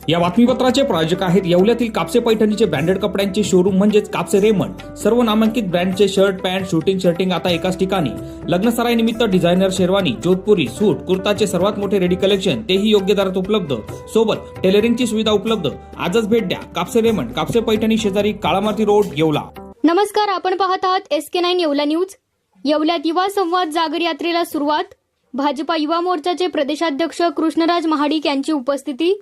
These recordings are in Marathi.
या बातमीपत्राचे प्रायोजक आहेत येवल्यातील कापसे पैठणीचे ब्रँडेड कपड्यांचे शोरूम म्हणजेच कापसे रेमंड। सर्व नामांकित ब्रँडचे शर्ट, पॅन्ट, शर्टिंग आता एकाच ठिकाणी। लग्न सराईनिमित्त डिझायनर शेरवानी, जोधपुरी, सूट, कुर्ताचे सर्वात मोठे रेडी कलेक्शन, तेही योग्य दरात उपलब्ध। सोबत टेलरिंगची सुविधा उपलब्ध। आजच भेट द्या कापसे रेमंड, कापसे पैठणी शेजारी काळामाती रोड, येवला। नमस्कार, आपण पाहत आहात SK9 येवला न्यूज। येवल्यात युवा संवाद जागर यात्रेला सुरुवात। भाजपा युवा मोर्चाचे प्रदेशाध्यक्ष कृष्णराज महाडिक यांची उपस्थिती।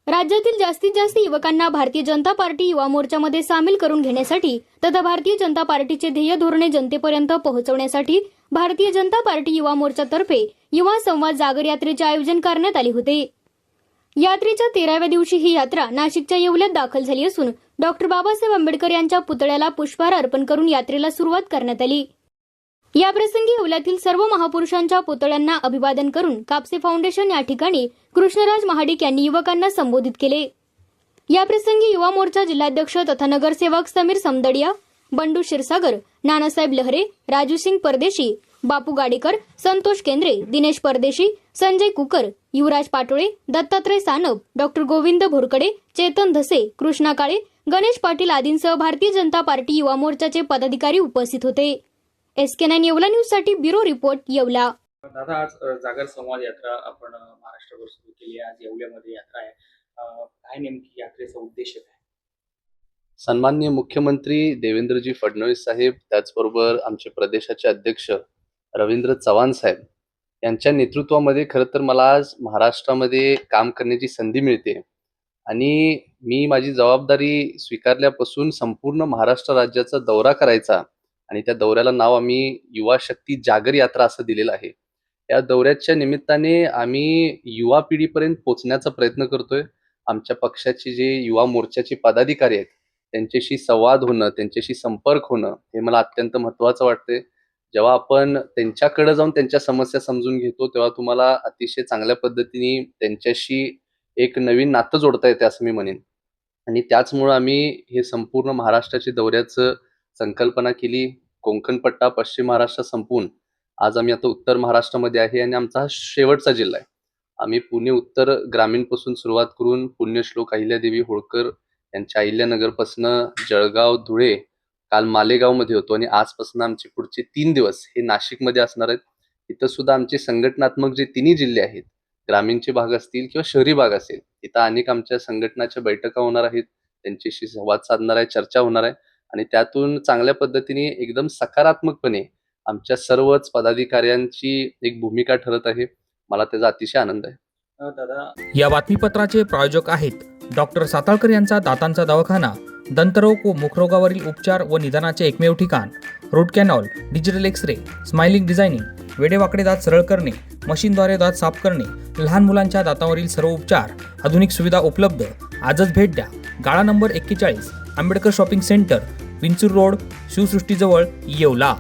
राज्यातील जास्तीत जास्त युवकांना भारतीय जनता पार्टी युवा मोर्चामध्ये सामील करून घेण्यासाठी तथा भारतीय जनता पार्टीचे ध्येय धोरणे जनतेपर्यंत पोहोचवण्यासाठी भारतीय जनता पार्टी युवा मोर्चातर्फे युवा संवाद जागर यात्रेचे आयोजन करण्यात आले होते। यात्रेच्या 13व्या दिवशी ही यात्रा नाशिकच्या येवल्यात दाखल झाली असून डॉक्टर बाबासाहेब आंबेडकर यांच्या पुतळ्याला पुष्पहार अर्पण करून यात्रेला सुरुवात करण्यात आली। याप्रसंगी येवल्यातील सर्व महापुरुषांच्या पुतळ्यांना अभिवादन करून कापसे फाउंडेशन या ठिकाणी कृष्णराज महाडिक यांनी युवकांना संबोधित केले। याप्रसंगी युवा मोर्चा जिल्हाध्यक्ष तथा नगरसेवक समीर समदडिया, बंडू क्षीरसागर, नानासाहेब लहरे, राजू सिंग परदेशी, बापू गाडेकर, संतोष केंद्रे, दिनेश परदेशी, संजय कुकर, युवराज पाटोळे, दत्तात्रय सानप, डॉक्टर गोविंद भोरकडे, चेतन धसे, कृष्णा काळे, गणेश पाटील आदींसह भारतीय जनता पार्टी युवा मोर्चाचे पदाधिकारी उपस्थित होते। SK9 येवला न्यूज साठी ब्युरो रिपोर्ट, येवला। दादा, आज जागर संवाद यात्रा आपण महाराष्ट्रभर सुरू केली आहे। आज येवल्यामध्ये यात्रा आहे, काय नेमकी यात्रेचा उद्देश काय? सन्माननीय मुख्यमंत्री देवेंद्रजी फडणवीस साहेब, त्याचबरोबर आमचे प्रदेशाचे अध्यक्ष रवींद्र चव्हाण साहेब यांच्या नेतृत्वामध्ये खरं तर मला आज महाराष्ट्रामध्ये काम करण्याची संधी मिळते आणि मी माझी जबाबदारी स्वीकारल्यापासून संपूर्ण महाराष्ट्र राज्याचा दौरा करायचा आणि त्या दौऱ्याला नाव आम्ही युवा शक्ती जागर यात्रा असं दिलेलं आहे। या दौऱ्याच्या निमित्ताने आम्ही युवा पिढीपर्यंत पोहोचण्याचा प्रयत्न करतोय। आमच्या पक्षाचे जे युवा मोर्चाचे पदाधिकारी आहेत त्यांच्याशी संवाद होणं, त्यांच्याशी संपर्क होणं हे मला अत्यंत महत्त्वाचं वाटतंय। जेव्हा आपण त्यांच्याकडे जाऊन त्यांच्या समस्या समजून घेतो तेव्हा तुम्हाला अतिशय चांगल्या पद्धतीने त्यांच्याशी एक नवीन नातं जोडता येते असं मी म्हणेन। आणि त्याचमुळे आम्ही हे संपूर्ण महाराष्ट्राच्या दौऱ्याचं संकल्पना केली। कोकण पट्टा पश्चिम महाराष्ट्र संपून आज आम्ही आता उत्तर महाराष्ट्रामध्ये आहे आणि आमचा हा शेवटचा जिल्हा आहे। आम्ही पुणे उत्तर ग्रामीण पासून सुरुवात करून पुण्यश्लोक अहिल्यादेवी होळकर यांच्या अहिल्यानगरपासून जळगाव, धुळे, काल मालेगावमध्ये होतो आणि आजपासून आमचे पुढचे 3 दिवस हे नाशिकमध्ये असणार आहेत। इथं सुद्धा आमचे संघटनात्मक जे तिन्ही जिल्हे आहेत, ग्रामीणचे भाग असतील किंवा शहरी भाग असेल, इथं अनेक आमच्या संघटनाच्या बैठका होणार आहेत, त्यांच्याशी संवाद साधणार आहे, चर्चा होणार आहे आणि त्यातून चांगल्या पद्धतीने एकदम सकारात्मकपणे आमच्या सर्वच पदाधिकाऱ्यांची एक भूमिका ठरत आहे। मला त्याचा अतिशय आनंद आहे। दादा, या बातमीपत्राचे प्रायोजक आहेत डॉक्टर साताळकर यांचा दातांचा दवाखाना, दंतरोग व मुखरोगावरील उपचार व निदानाचे एकमेव ठिकाण। Root canal, digital x-ray, smiling designing, वेडेवाकडे दात सरळ करणे, मशीनद्वारे दात साफ करणे, लहान मुलांच्या दातावरील सर्व उपचार, आधुनिक सुविधा उपलब्ध। आजच भेट द्या। गाळा number 41, Ambedkar shopping centre, Vinchur road, शिवसृष्टीजवळ, येवला।